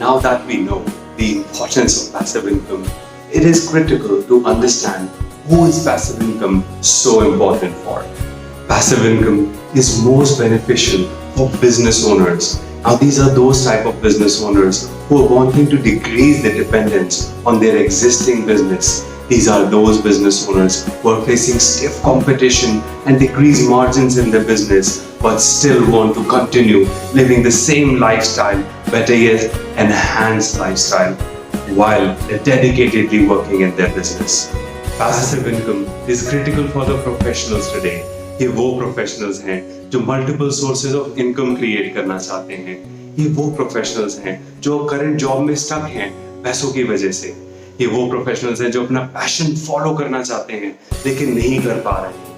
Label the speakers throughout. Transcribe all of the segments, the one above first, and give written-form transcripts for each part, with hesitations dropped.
Speaker 1: Now that we know the importance of passive income, it is critical to understand who is passive income so important for. Passive income is most beneficial for business owners. Now these are those type of business owners who are wanting to decrease the dependence on their existing business. These are those business owners who are facing stiff competition and decreased margins in their business, but still want to continue living the same lifestyle, better yet, enhanced lifestyle, while dedicatedly working in their business. Passive income is critical for the professionals today. ये वो professionals हैं जो multiple sources of income create करना चाहते हैं. ये वो professionals हैं जो करंट जॉब में स्टक हैं पैसों की वजह से. ये वो प्रोफेशनल्स हैं जो अपना पैशन फॉलो करना चाहते हैं लेकिन नहीं कर पा रहे हैं.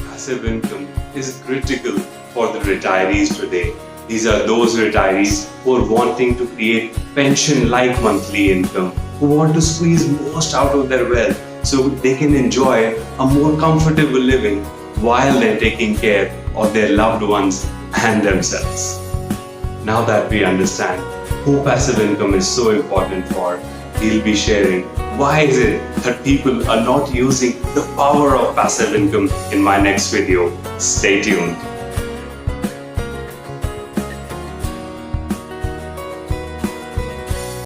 Speaker 1: Passive income is critical for the retirees today. These are those retirees who are wanting to create pension-like monthly income, who want to squeeze most out of their wealth so they can enjoy a more comfortable living while they're taking care of their loved ones and themselves. Now that we understand who passive income is so important for, we'll be sharing why is it that people are not using the power of passive income in my next video. Stay tuned.